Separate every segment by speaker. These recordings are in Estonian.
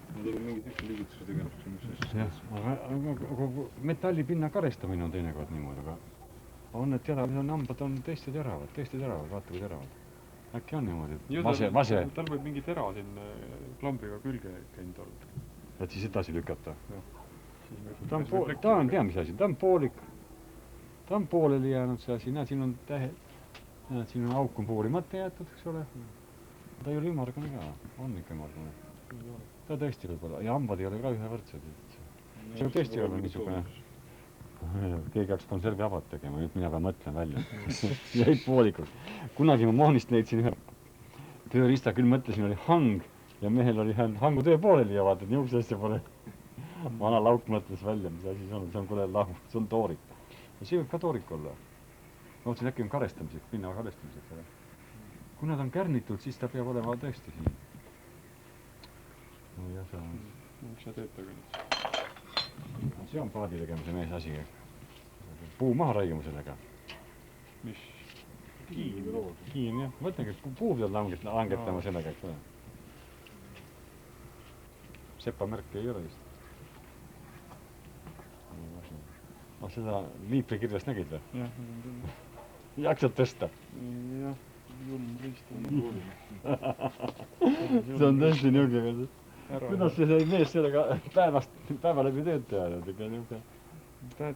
Speaker 1: Need oli mingid üks liigituse tegemiseks.
Speaker 2: Jah, aga metallipinna karestamine on teinekord niimoodi, aga on need teravad, mis on hambad, on tõesti teravad, vaata kui teravad. Äkki on niimoodi, vase.
Speaker 1: Tal võib mingi tera siin klambriga külge käinud olla.
Speaker 2: Et siis edasi lükata. Ta on tea, mis asi, ta on poolik. Ta on pooleli jäänud see asi, näed, siin on tähe, näed, siin on auk on poolimata jäetud, eks ole. Ta ei ole ümmargune ka, on ikka ümmargune. Ta tõesti võib olla, ja hambad ei ole ka ühe võrdsed. See on tõesti olla niisugune. Keegi hakkas konservi abad tegema, nüüd mina ka mõtlen välja. Jäid poolikud. Kunagi ma moonist leidsin ühe tööriista, küll mõtlesin, oli hang ja mehel oli hangu töö pooleli ja vaata, et niisuguse asja pole. Vana lauk mõtles välja, mis asi see on kule lahu, see on toorik. Ja see võib ka toorik olla. Mõtlesin äkki on karestamiseks, pinna karestamiseks. Kui nad on kärnitud, siis ta peab olema tõesti siin. No jah, see on.
Speaker 1: Miks sa teed taga nüüd?
Speaker 2: See on paadi tegemise mees asi. Puu maha raiuma sellega.
Speaker 1: Mis?
Speaker 2: Kiin, jah. Mõtlengi, et puu peab langetama sellega, eks ole. Sepa märki ei ole vist. Seda liipri kirjast nägid või?
Speaker 1: Jah,
Speaker 2: jaksad tõsta?
Speaker 1: Jah, julm riist on
Speaker 2: see on tõesti niisugune. Kuidas see mees sellega päeva läbi tööd teha?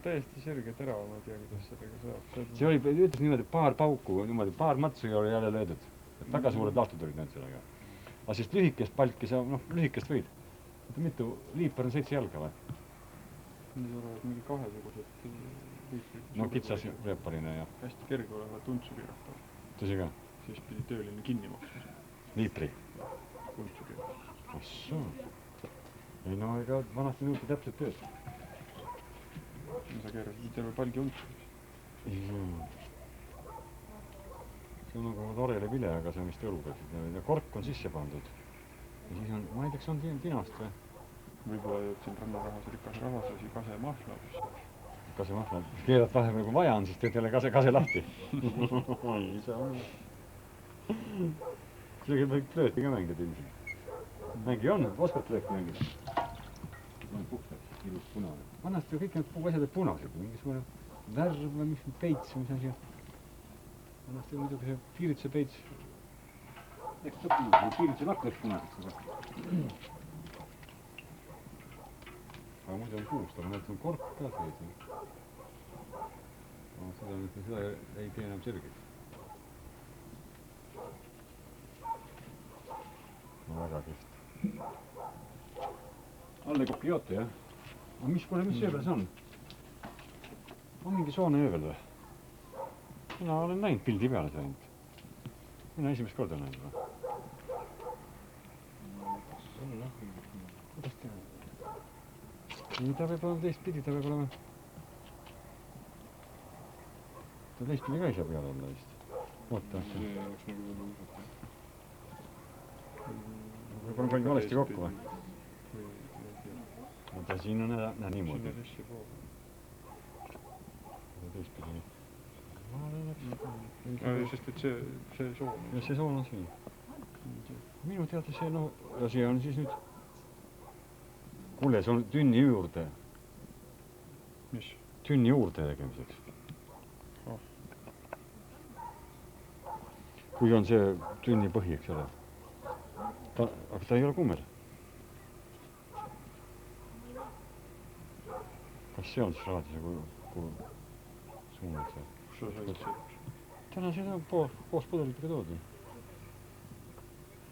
Speaker 1: Täiesti selge terav, ma ei tea, kuidas sellega saab.
Speaker 2: See oli, ütles niimoodi, paar pauku, niimoodi, paar matsu ei ole jälle löödud. Väga suured lahtud olid need sellega. Aga siis lühikest palki sa, lühikest võid. Mitu liipar on 7 jalga või?
Speaker 1: Need olevad mingi kahesugused liiprid.
Speaker 2: No kitsas reeparine ja.
Speaker 1: Hästi kerge olevat untsu keerata.
Speaker 2: Tõsi ka?
Speaker 1: Siis pidi tööline kinni maksma.
Speaker 2: Liipri?
Speaker 1: Untsu keerata.
Speaker 2: Assoo. Ei no, ega vanasti nõuti täpselt tööd.
Speaker 1: Sa keerasid terve palgi untsu.
Speaker 2: See on nagu torele vile, aga see on vist õluga. Kork on sisse pandud. Ja siis on, ma ei tea, kas on tinast või?
Speaker 1: Võib-olla jõud siin rannarahas, rikas rahas, asi kase mahla.
Speaker 2: Kase mahla. Keerad vahepeal, kui vaja on, siis teed jälle kase lahti. Ei saa on. Kuidagi võib flööti ka mängida ilmselt. Mängi on, oskad flööti mängida? See on puhtaks, ilus punane. Vanasti kõik need puuasjad olid punased, mingisugune värv või mis peits, mis asi. Vanasti oli muidugi see piirituse peits. Eks piirituse lakk oleks punaseks. Aga muidu on puust, aga need on kork ka sees. Seda ei tee enam sirgeks. No väga kihvt. Alle kopiote, jah? Aga mis öövel see on? On mingi soone öövel või? Mina olen näinud pildi peale see ainult. Mina esimest korda näinud või? Kuidas teha? Ta võib olema teistpidi, ta võib olema... Ta teistpidi ka ei saa peale olla vist. Oota.
Speaker 1: See oleks nagu võlu usata.
Speaker 2: Võib-olla palju valesti kokku või? Oota, siin on niimoodi.
Speaker 1: Siin on hästi pool.
Speaker 2: Teistpidi.
Speaker 1: Sest et see soon on.
Speaker 2: Ja see soon on siin. Minu teada see, ja see on siis nüüd... Kuule, see on tünni juurde.
Speaker 1: Mis?
Speaker 2: Tünni juurde tegemiseks. Kui on see tünni põhi, eks ole. Aga ta ei ole kummer. Kas see on siis raadise kui suunad seal?
Speaker 1: Kus sa said see?
Speaker 2: Täna seda koos pudelitega toodi.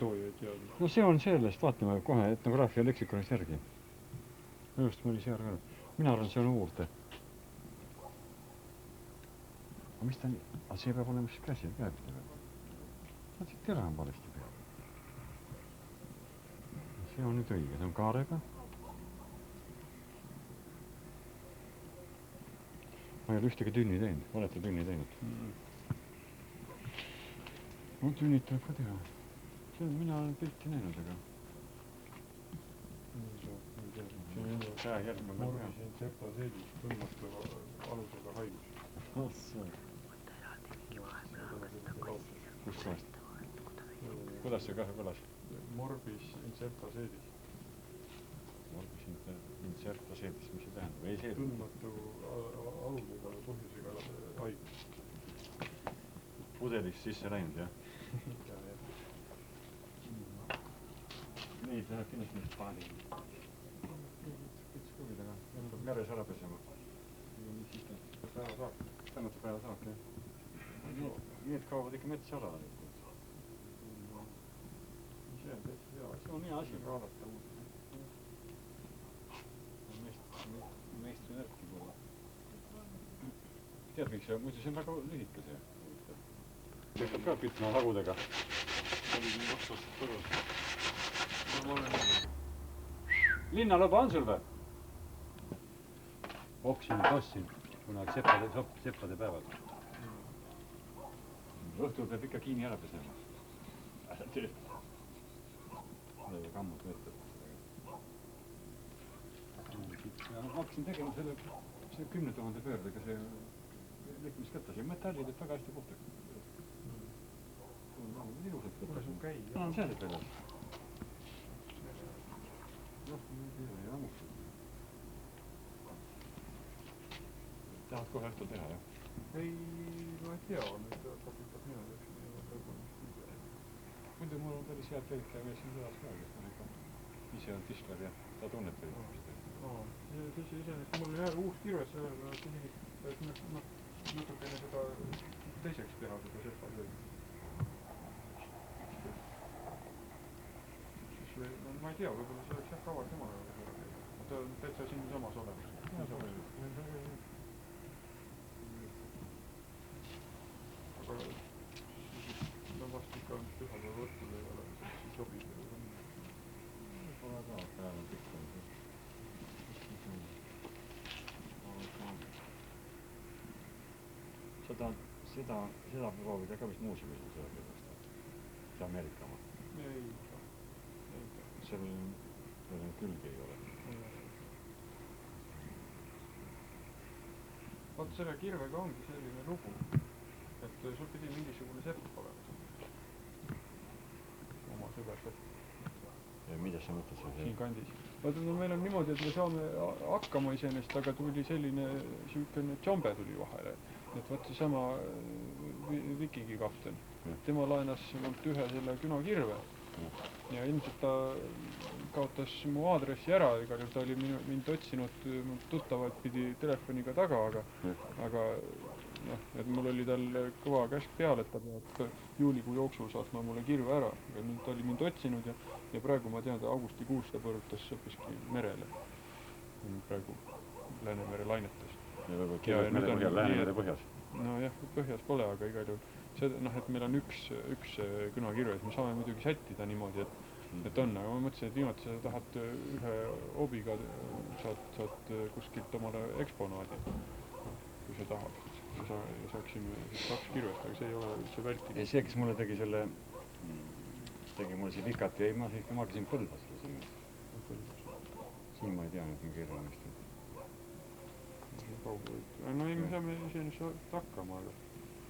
Speaker 1: Tooja ei teadnud.
Speaker 2: No see on sellest, vaatame kohe etnograafia leksikonist järgi. Just mõni seal ka. Mina arvan, see on uurde. Aga mis ta nii? Aga see peab olema siis käsil käepidi veel. Vaat siit tera on valesti peal. See on nüüd õige, see on kaarega. Ma ei ole ühtegi tünni teinud, olete tünni teinud. No tünnid tuleb ka teha. Mina olen pilti näinud, aga... See on käe järgmine peal.
Speaker 1: Morgisin sepa seedis põlmastava alusega haigus.
Speaker 2: Kus kohast? Kuidas see kahe kõlas?
Speaker 1: Morbis incertaseedis.
Speaker 2: Morbis incertaseedis, mis see tähendab? Ei seedis.
Speaker 1: Tundmatu alusega põhjusega haigus.
Speaker 2: Pudelis sisse läinud, jah? Neid läheb kindlasti mis paani. Kitskõvidega, jändab meres ära pesema. Tänatu päeva saak, jah. Need kaovad ikka metsa ära. See on hea asi.
Speaker 1: Vaadata uut.
Speaker 2: Meistri närki pole. Tead, miks see on? Muidu see on väga lühike see. See hakkab ka kütma hagudega. Linnalõba on sul või? Oksin, tossin, kunagi seppade päevad. Õhtul peab ikka kiini ära pesema. Ära teed. Ei kammud võtta. Ja ma hakkasin tegema selle 10 000 pöördega see lekmiskattas ja metallid, et väga hästi puhtaks. Ilusalt võtta. No on see peale. Noh, ei ammusta. Tahad kohe õhtul teha, jah?
Speaker 1: Ei, ma ei tea, nüüd kapitab mina teeksin.
Speaker 2: Muidu mul on päris head telkaja siin sõdas ka, kes on ikka ise on tiskler ja ta tunneb päris hästi.
Speaker 1: Iseenesest mul oli hea uus kirves, et natukene seda teiseks teha, seda sepatööd. Ma ei tea, võib-olla see oleks jah kavas jumala juurde seda teha. Ta on täitsa siin samas olemas. Aga ta vast ikka on pühal võrtul ei ole, siis sobib.
Speaker 2: Võib-olla ka päev on pikk on see. Seda proovida ka vist muuseumis on selle kõigest. See Ameerika oma.
Speaker 1: Ei.
Speaker 2: Seal külgi ei ole.
Speaker 1: Vaat selle kirvega ongi selline lugu, et sul pidi mingisugune sepp olema. Oma sõber sepp.
Speaker 2: Ja mida sa mõtled
Speaker 1: siin kandis? Vaata, meil on niimoodi, et me saame hakkama iseenesest, aga tuli selline süükene tšombe tuli vahele. Et vaat see sama vikingi kapten. Tema laenas ühe selle künakirve. Ja ilmselt ta kaotas mu aadressi ära, igal juhul ta oli mind otsinud tuttavalt pidi telefoniga taga, aga et mul oli tal kõva käsk peal, et ta peab juulikuu jooksul saatma mulle kirve ära. Aga nüüd ta oli mind otsinud ja praegu ma tean, ta augustikuus ta põrutas hoopiski merele. Praegu Läänemere lainetes.
Speaker 2: Läänemere põhjas?
Speaker 1: No jah, põhjas pole, aga igal juhul et meil on üks künakirve, et me saame muidugi sättida niimoodi, et on, aga ma mõtlesin, et viimati sa tahad ühe obiga saad kuskilt omale eksponaadi, kui sa tahad. Saaksime 2 kirvet, aga see ei ole üldse vältinud.
Speaker 2: Ei, see, kes mulle tegi mulle see vikati, ei, ma käisin Põlvas. Siin ma ei tea, et mingi kirjamist.
Speaker 1: No ei, me saame iseenesest hakkama, aga...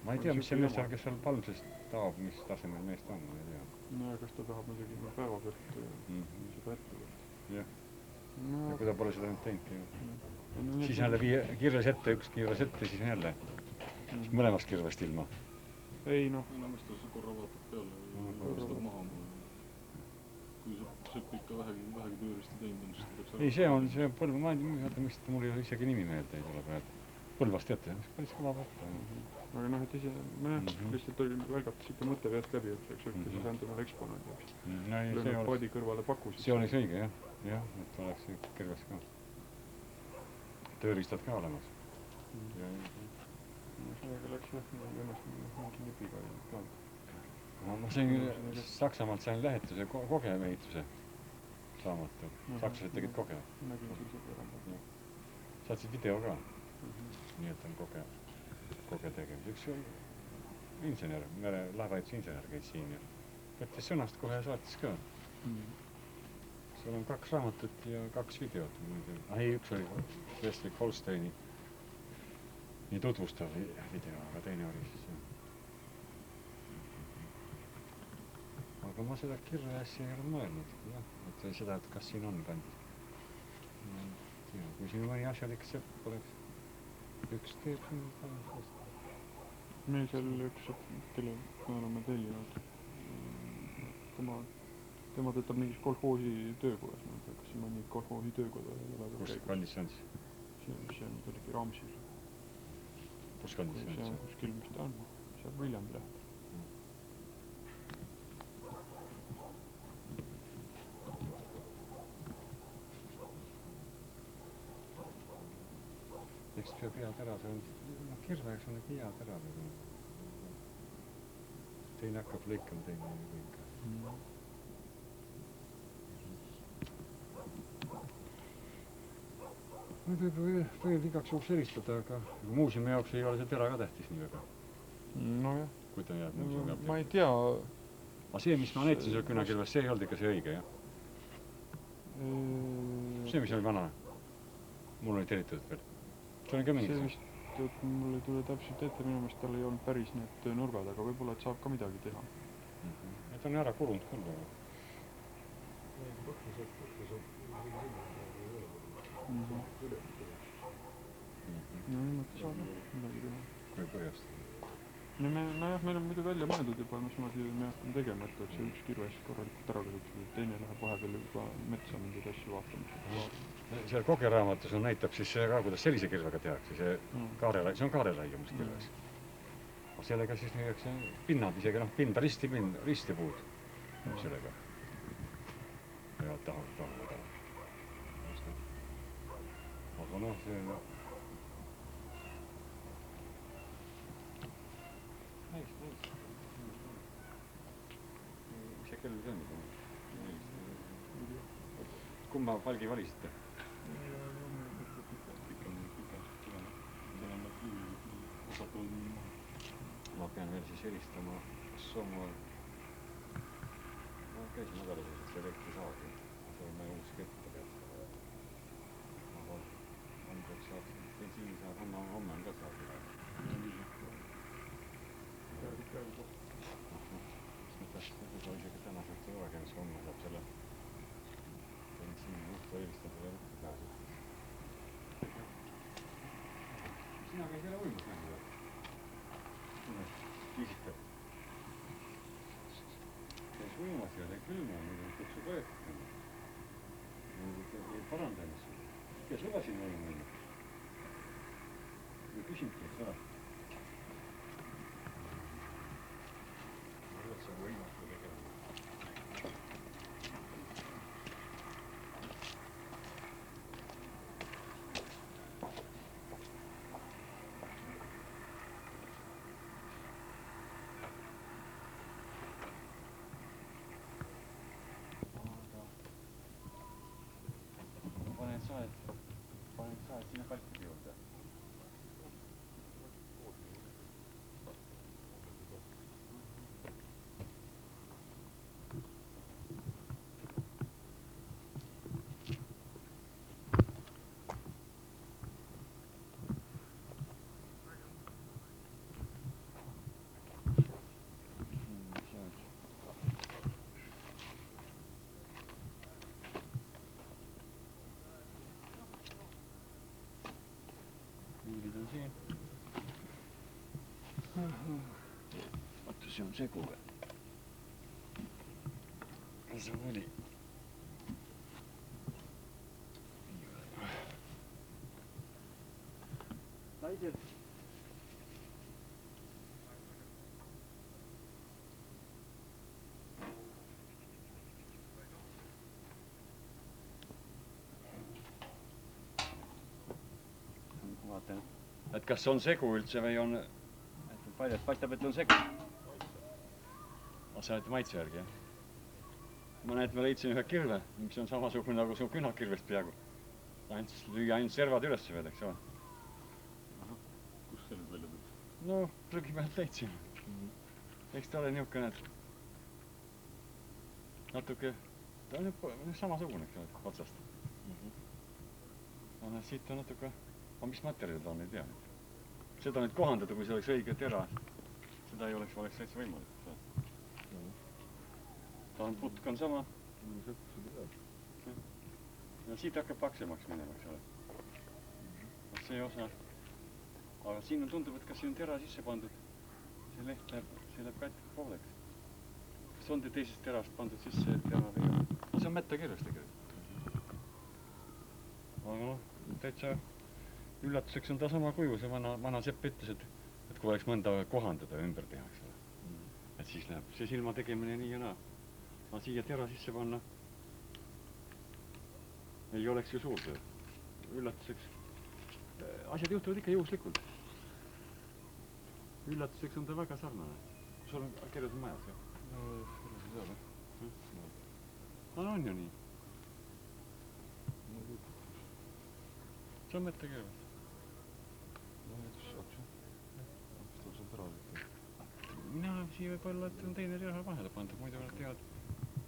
Speaker 2: Ma ei tea, mis see mees on, kes seal palmsest taab, mis tasemel meest on, ma ei tea.
Speaker 1: No ja kas ta tahab muidugi päeva pealt seda ette võtta.
Speaker 2: Jah. Ja kui ta pole seda nüüd teinudki. Siis on jälle kirves ette, üks kirves ette, siis on jälle mõlemast kirvest ilma.
Speaker 1: Ei, noh.
Speaker 3: Enamasti ta korra vaatab peale ja võstab maha. Kui sepp ikka vähegi pööristi teinud on, siis ta peaks ära...
Speaker 2: Ei, see on Põlva, ma ei tea, mis mul ei ole isegi nimi meelde ei tule praegu. Põlvast teate, mis päris kõva võtta.
Speaker 1: Aga et ise, lihtsalt oli välgatas ikka mõte peast läbi, et oleks siis endamale eksponaadi. Lõime paadi kõrvale pakusid.
Speaker 2: See oleks õige, jah, et oleks kirves ka. Tööriistad ka olemas.
Speaker 1: Sellega läks jah, mingi nipiga ei olnud.
Speaker 2: Ma sain Saksamaalt sain lähetuse kogeehituse saamatu. Sakslased tegid koge. Saatsid video ka. Nii et on koge tegemise. Üks insener, laevaehituse insener käis siin ja võttis sõnast kohe ja saatis ka. Seal on 2 raamatut ja 2 videot. Üks oli Schleswig-Holsteini nii tutvustav video, aga teine oli siis. Aga aga ma seda kirja asja ei ole mõelnud, jah, et seda, et kas siin on kandis. Kui siin mõni asjalik sepp oleks, üks teeb siin kandis.
Speaker 1: Meil seal üks, kelle me oleme tellinud, tema töötab mingis kolhoosi töökojas, ma ei tea, kas siin mõni kolhoosi töökoda ei ole.
Speaker 2: Kus kandis see on siis?
Speaker 1: See on kuidagi Raamsil.
Speaker 2: Kus kandis see on siis?
Speaker 1: Kuskil, mis ta on, seal Viljandi läheb.
Speaker 2: Eks peab head ära, see on kirveks on need head ära. Teine hakkab lõikama, teine ei lõika. Nüüd võib veel igaks juhuks helistada, aga muuseumi jaoks ei ole see tera ka tähtis nii väga.
Speaker 1: No jah.
Speaker 2: Kui ta jääb muuseumi jaoks.
Speaker 1: Ma ei tea.
Speaker 2: Aga see, mis ma näitasin seal künakirves, see ei olnud ikka see õige, jah? See, mis oli vana? Mul oli tellitud veel. See oli ka mingi
Speaker 1: see vist, et mul ei tule täpselt ette, minu meelest tal ei olnud päris need nurgad, aga võib-olla et saab ka midagi teha.
Speaker 2: Et on ära kurunud küll.
Speaker 1: No niimoodi saab midagi teha.
Speaker 2: Kui põhjast.
Speaker 1: Nojah, meil on muidu välja mõeldud juba, mis me hakkame tegema, et oleks üks kirves korralikult ära kasutada, teine läheb vahepeal juba metsa mingeid asju vaatama.
Speaker 2: Seal kogeraamatus on näitab siis ka, kuidas sellise kirvega tehakse, see on kaarelaiumus kirves. Sellega siis nüüdeks pinnad isegi, pinda risti puud sellega. Ja tahab. Aga see on... Näis. Mis see kell see on? Kumma palgi valisite? Ma pean veel siis helistama, kas oma... Ma käisin nädalas, et see elektri saagi. See on meie uus kette pealt. Aga andeks saab, bensiini saab, homme on ka saagi. Võib-olla isegi tänaseks ei olegi, mis homme saab selle bensiini juhtu helistada ja võtta pääseb. Sina käis jälle uimus nägi või? Kiisitab. Käis uimas ja sai külma, nüüd kutsu ka ette. Ei paranda ennast. Kes lubasin uima minna? Või küsimki, eks ole? See on võimatu tegema. Panen saed sinna kalkide juurde. Vaata, see on segu veel. See on oli. Naised. Vaatan, et kas on segu üldse või on... Paistab, et on segu. Sa oled maitse järgi, jah? Ma näed, ma leidsin ühe kirve, mis on samasugune nagu su künakirvest peaaegu. Lüüa ainult servad üles veel, eks ole.
Speaker 3: Kus see nüüd välja tõks?
Speaker 2: No, prügi pealt leidsin. Eks ta ole niisugune, et... Natuke... Ta on samasugune, eks ole, otsast. Aga siit on natuke... Aga mis materjalid on, ei tea. Seda nüüd kohandada, kui see oleks õige tera. Seda ei oleks täitsa võimalik. on putk on sama. Ja siit hakkab paksemaks minema, eks ole. See osa. Aga siin on tundub, et kas siin on tera sisse pandud. See leht läheb katki pooleks. Kas on te teisest terast pandud sisse tera või ei? See on mättakirjas tegelikult. Aga noh, täitsa üllatuseks on ta sama kuju. See vana sepp ütles, et kui oleks mõnda kohandada ümber teha, eks ole. Et siis läheb see silma tegemine nii ja naa. Aga siia tera sisse panna ei oleks ju suur töö. Üllatuseks. Asjad juhtuvad ikka juhuslikult. Üllatuseks on ta väga sarnane. Sul on kirjas majas, jah? No on ju nii. See on mõtte kirjas. Mina siia võib olla, et on teine tera vahele pandud. Muidu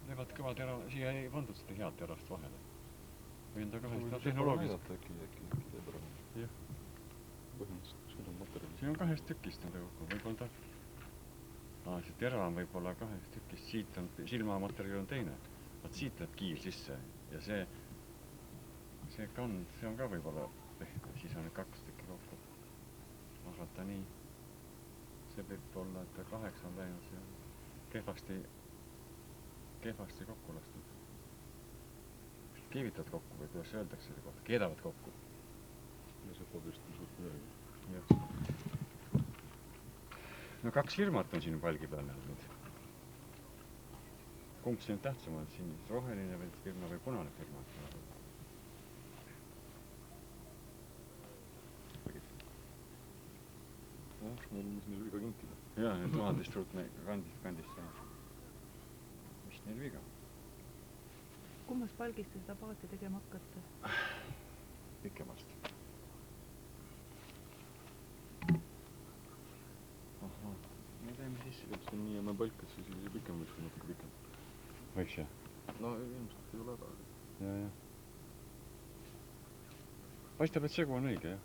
Speaker 2: levad kõva tera. Siia ei pandud seda head terast vahele. Või enda kahest tehnoloogist. Jah. Siin on kahest tükist nende kokku. Võib-olla ta... see tera on võib-olla kahest tükist. Siit on silmamaterjal on teine. Vaat siit läheb kiil sisse. Ja see on ka võib-olla pehme. Siis on need kaks tükki kokku. Ahata nii. See võib olla, et ta 8 on läinud. See on kehvasti kokku lastud. Keevitavad kokku või kuidas öeldakse selle kohta? Keedavad kokku. Ja see podist on suurt midagi. Jah. No 2 firmat on siin palgi peal nüüd. Kumb see on tähtsam on? Siin roheline firma või punane firma? Jah, neil on siin viga kinkida. Jaa, 1000 ruut kandist. Mis neil viga?
Speaker 4: Kummas palgist te seda paati tegema hakkate?
Speaker 2: Pikemast. Ahah. Me teeme siis, et see on nii jämme palk, et siis see pikem võiks või natuke pikem. Võiks jah? No ilmselt ei ole häda. Jah. Paistab, et segu on õige, jah?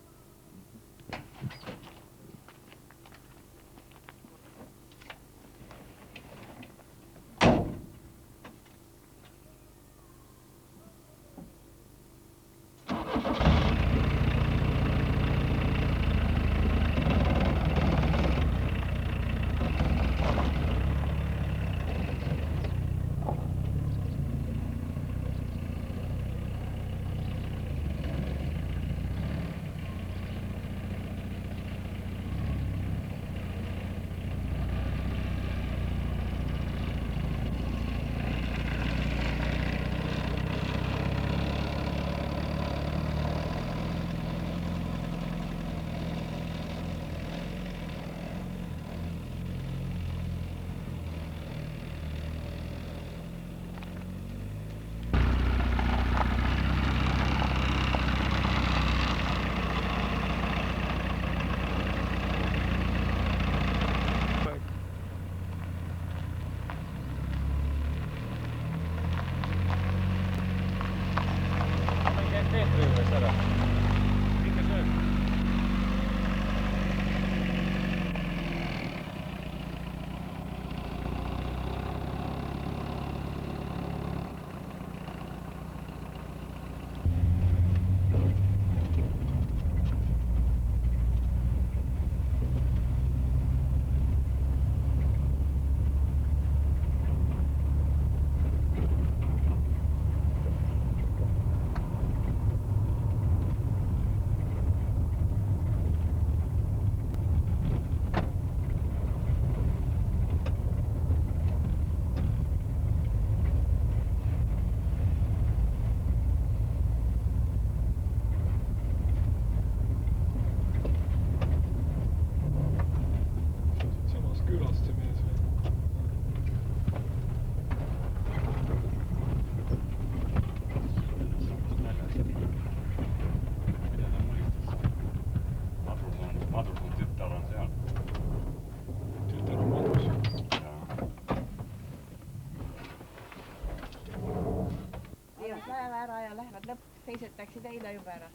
Speaker 4: Teised läksid eile juba ära.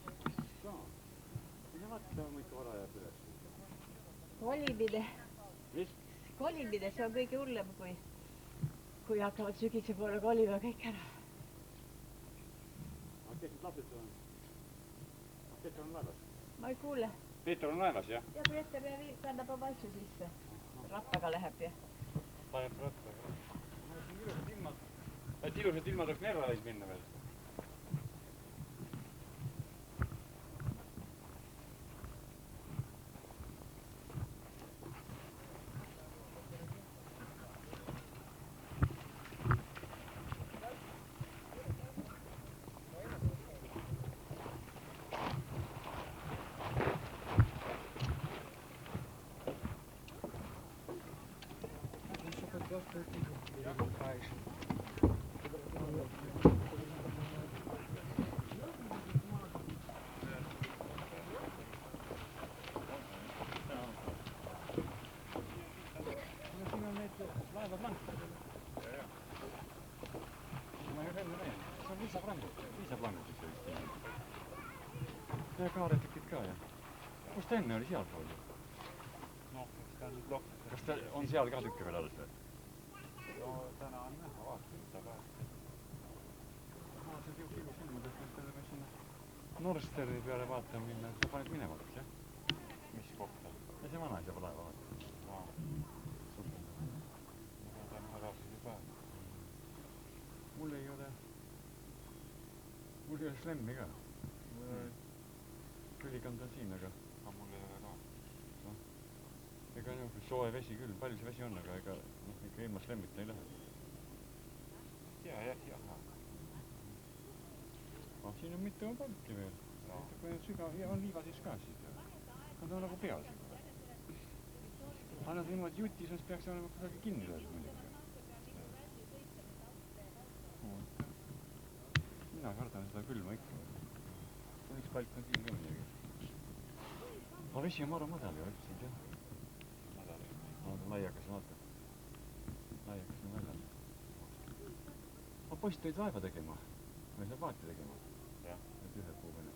Speaker 4: Kolibide. See on kõige hullem, kui kui hakkavad sügise poole kolima kõik ära.
Speaker 2: Kes need lapsed on? Peeter on laevas?
Speaker 4: Ma ei kuule.
Speaker 2: Peeter on laevas, jah?
Speaker 4: Ja Peeter kannab oma asju sisse. Rattaga läheb ja.
Speaker 2: Läheb rattaga. Ilusad ilmad oleks Nervalis minna veel. Laevad lankadele. Ma ei enne näinud. See on viisaplangutis see vist. Ja kaaretikid ka, jah. Kus ta enne oli sealpool?
Speaker 5: Noh, ta on blokk.
Speaker 2: Kas ta on seal ka tükke veel alles või?
Speaker 5: No täna on näha, vaatasin ta ka.
Speaker 2: Ma see ilus ilmudest, et me sinna Norsterni peale vaatame minna. Sa paned minema, kas jah?
Speaker 5: Mis kohta?
Speaker 2: Ja see vanaisa laeva vaata. Mul ei ole slemmi ka. Külikand on siin, aga
Speaker 5: Mul ei ole ka.
Speaker 2: ega soe vesi küll, palju see vesi on, aga ega ikka ilma slemmita ei lähe.
Speaker 5: Jah.
Speaker 2: Siin on mitu palki veel. Kui on sügav ja on liivasis ka siis. Nad on nagu peal siin. Aga nad niimoodi jutis, siis peaks olema kusagil kinni löödud muidugi. Mina kardan seda külma ikka. Üks palk on siin ka midagi. Aga vesi on maru madal ju, ütlesid jah? Laiakas, vaata. Laiakas on väljal. Poiss tõid laeva tegema. Või saab vaati tegema.
Speaker 5: Jah.
Speaker 2: Et ühe puu peale.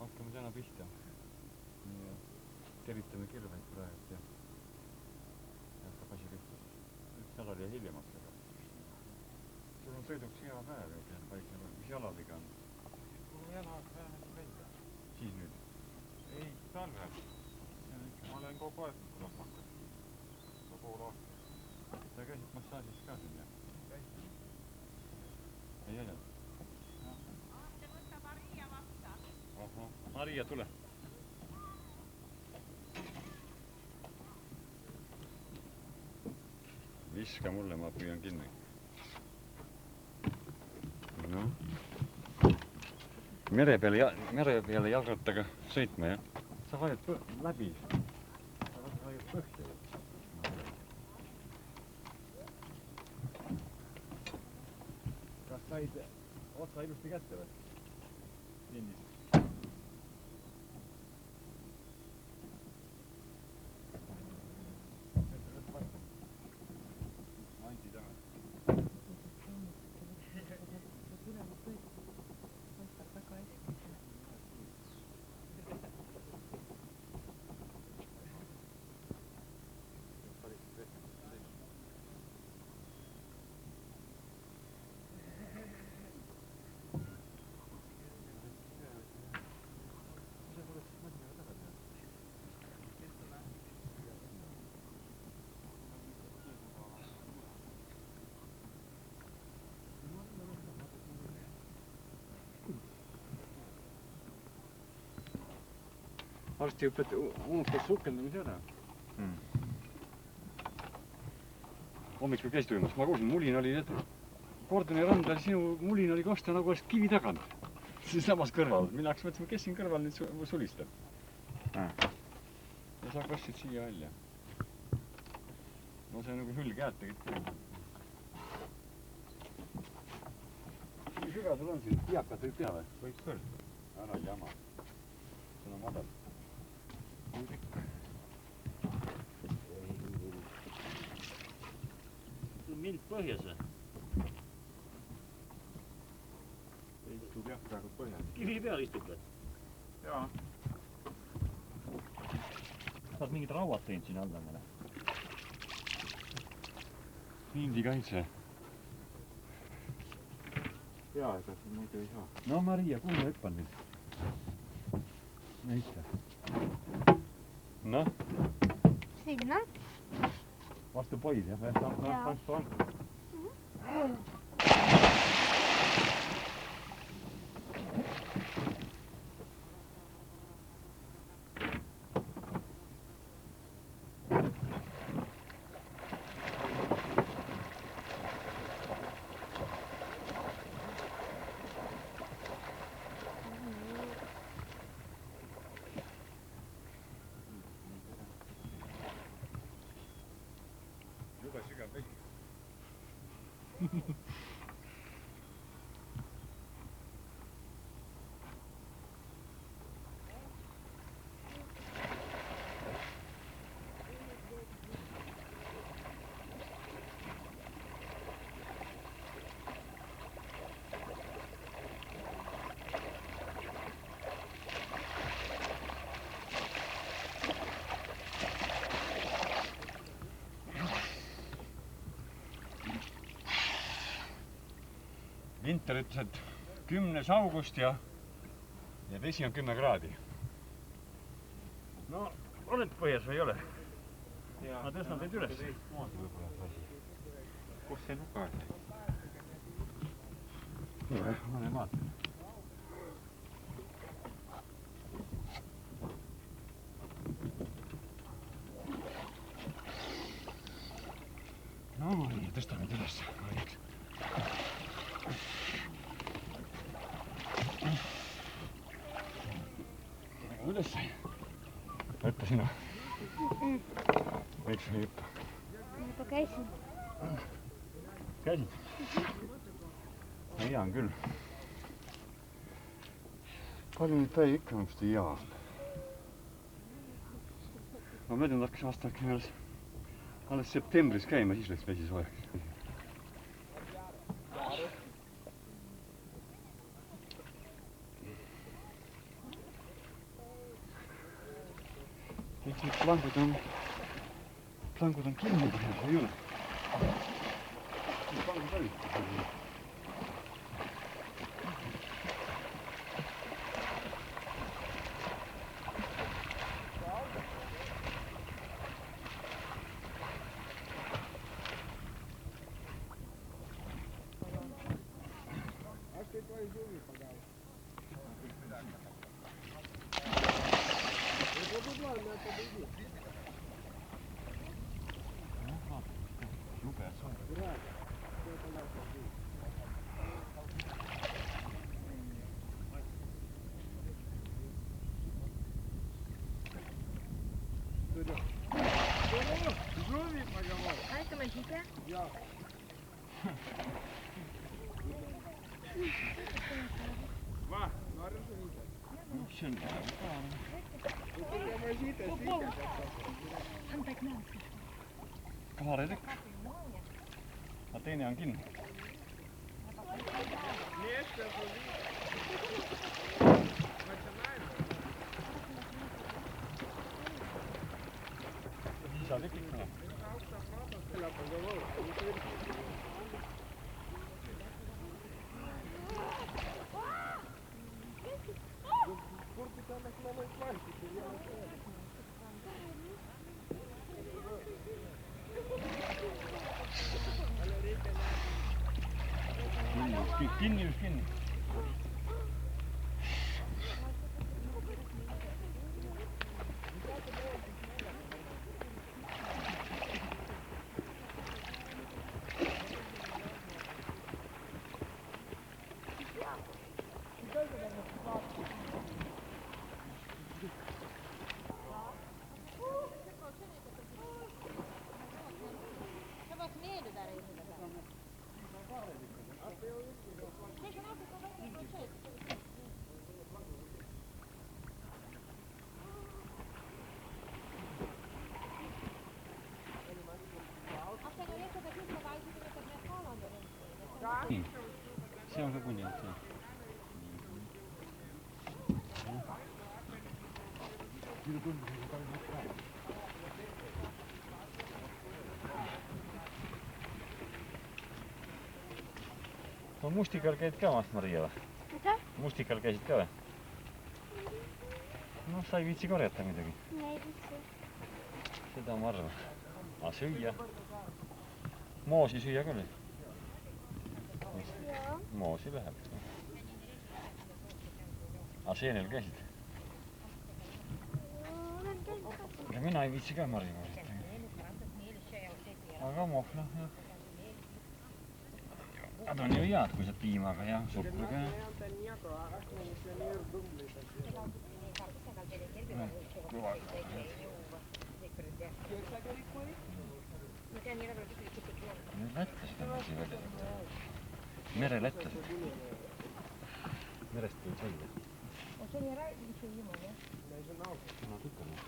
Speaker 2: Hakkame täna pihta. Teritame kirveid praegu ja hakkab asi pihta. Üks nädal ja hiljemaks. Sul on sõiduks hea päev ju, paikne. Mis jalaviga on?
Speaker 5: Mul jalad vähemalt välja.
Speaker 2: Siis nüüd?
Speaker 5: Ei, talvel. Ma olen kogu aeg hakanud. Pool aastat.
Speaker 2: Sa käisid massaažis ka siin, jah?
Speaker 5: Käisin.
Speaker 2: Ei jäljad? Ahah. Maria, tule. Viska mulle, ma püüan kinni. No. Mere peale jalgrattaga sõitma, jah? Sa vajad läbi. Sa vajad põhja. Kas said otsa ilusti kätte või? Lindis. Anti taga. Arsti unustas sukeldamise ära. Hommikul käis tuimas, ma kuulsin, mulin oli, Kordoni randal sinu mulin oli kosta nagu oleks kivi tagant. Siis samas kõrval. Mina hakkas mõtlema, kes siin kõrval nüüd sulistab. Ja sa kostsid siia välja. No see on nagu hülge häält tegid küll. Kui süga sul on siin? Piakad võib pea või? Võib küll. Ära jama. Sul on madal.
Speaker 6: Mind põhjas või?
Speaker 2: Istub jah, praegu põhjas.
Speaker 6: Kivi peal istub või?
Speaker 5: Jaa.
Speaker 6: Sa oled mingid rauad teinud siin alla mõne?
Speaker 2: Lindikaitse.
Speaker 5: Jaa, ega see muidu ei saa.
Speaker 2: No Maria, kuhu ma hüppan nüüd? Näita. Noh,
Speaker 7: Sinna.
Speaker 2: vastu poid, jah? Vastu on. Vinter ütles, et 10. august ja vesi on 10 kraadi. No, oled põhjas või ei ole? Ma tõstan teid üles.
Speaker 5: Kus see nuka on?
Speaker 2: Ma olen vaatan. No, tõsta meid üles. Üles. Hüppa sina. Miks ei hüppa?
Speaker 7: Ma juba käisin.
Speaker 2: Käisid? Hea on küll. Palju nüüd päevi ikka on, vist ei jaa. Ma möödunud hakkas aasta alles septembris käima, siis läks vesi soojaks. Miks need plangud on kinni põhjal, ei ole? Mis plangud olid?
Speaker 7: Aitame siia.
Speaker 1: Jaa. Va, no arreso niitä.
Speaker 2: See on kahare tükk. Aga teine on kinni. Isa tükk ikka. Kinni. See on ka kuni, et see. no Mustikal käid ka vast, Maria või?
Speaker 7: Mida?
Speaker 2: Mustikal käisid ka või? Noh, sa ei viitsi korjata midagi.
Speaker 7: Ei viitsi.
Speaker 2: Seda ma arvan. Aga süüa? Moosi süüa küll?
Speaker 7: Jaa.
Speaker 2: Moosi läheb. Aga seenel käisid?
Speaker 7: Olen käinud ka.
Speaker 2: Ja mina ei viitsi ka Maria. Aga noh, jah. Nad on ju head, kui sa piimaga ja suhkruga ja... Lätlased on siin välja. Merelätlased. Merest võid välja. Nad ikka noh.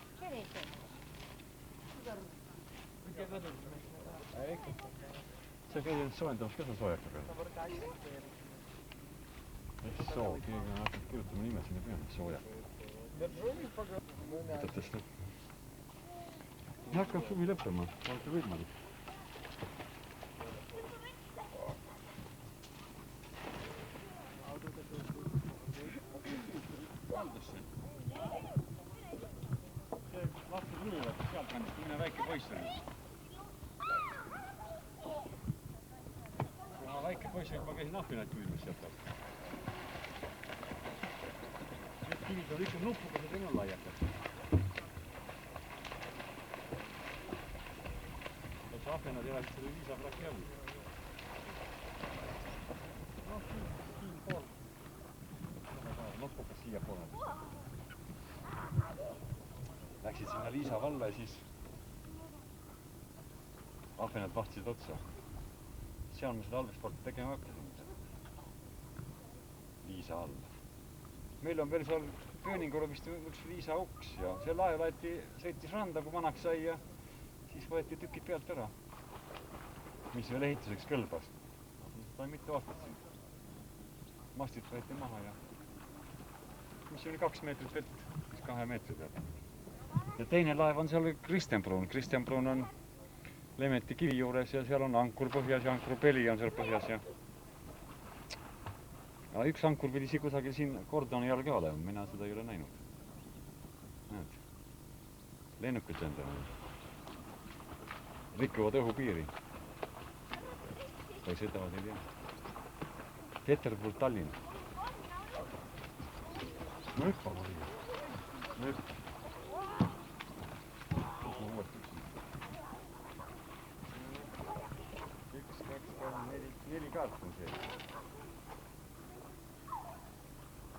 Speaker 2: Sa käid end soojendamas ka seal soojaka peal? Soo, keegi on hakanud kirjutama nime sinna peale, soojak. Võtad tõsta. Hakkab suvi lõppema, olete võimalik. See lahti tulivad sealt kannast, minna väike poiss oli. Väike poiss, ma käisin ahvinaid püüdmas sealt alt. Need kivid on ikka nupukad ja teil on laiakad. Kas ahvenad jäävad selle liisapraki all? No, siin pool. Nupukas siia poole. Läksid sinna Liisa valla ja siis ahvenad vahtisid otsa. Seal ma seda halvesporti tegema hakkasin. Liisa all. Meil on veel seal Pööningurubist üks Liisa uks ja see laev sõitis randa, kui vanaks sai ja siis võeti tükid pealt ära. Mis veel ehituseks kõlbas. Ta on mitu aastat siin. Mastid võeti maha ja mis oli 2 meetrit vett, siis 2 meetri peal. Ja teine laev on seal Kristenbrun. Kristenbrun on Lemeti kivi juures ja seal on ankur põhjas ja ankurpeli on seal põhjas ja... Aga üks ankur pidi kusagil siin kordoni all ka olema, mina seda ei ole näinud. Näed, lennukid lendavad. Rikuvad õhupiiri. Või sõidavad ei tea. Peterburg, Tallinn. No hüppa, Maria. No hüppa. Üks, kaks, kolm, neli kaart on see.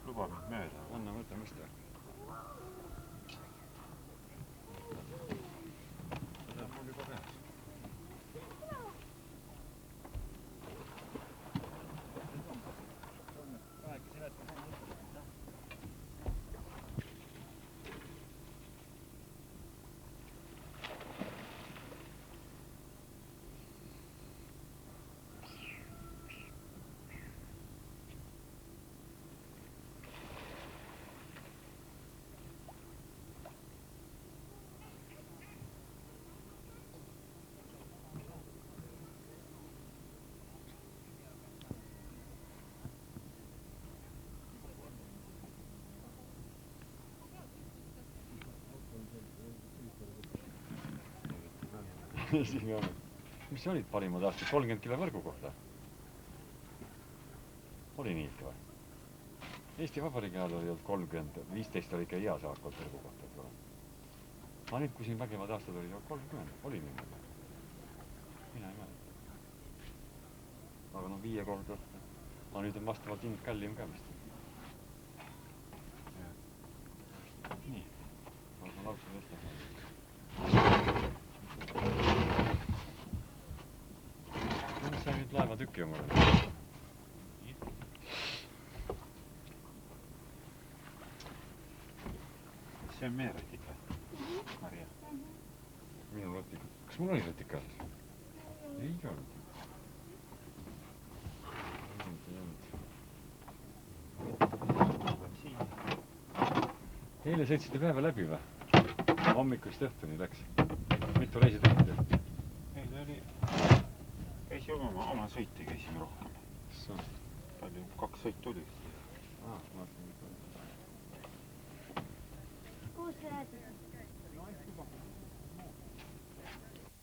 Speaker 5: Luba mind mööda.
Speaker 2: Anna, võta, mis ta? Seda on mul juba peas. Mis olid parimad aastad? 30 kilo võrgu kohta? Oli nii ikka või? Eesti Vabariigi ajal oli 30, 15 oli ikka hea saak võrgu kohta. Aga nüüd, kui siin vägevad aastad oli 30, oli nii mõne. Mina ei mäleta. Aga no 5 korda. Aga nüüd on vastavalt hind kallim ka vist. Nii. Aga lausa vestab. Sa nüüd laeva tükki omale.
Speaker 5: See on meie rõtik või? Maria.
Speaker 2: Minu rõtik. Kas mul oli rõtik kaasas? Ei olnud. Eile sõitsite päeva läbi või? Hommikust õhtuni läks. Mitu reisi tegite?
Speaker 5: Ei, ta oli... Käis ju oma sõiti, käisime rohkem. oli 2 sõitu tuli.
Speaker 2: vaatasin.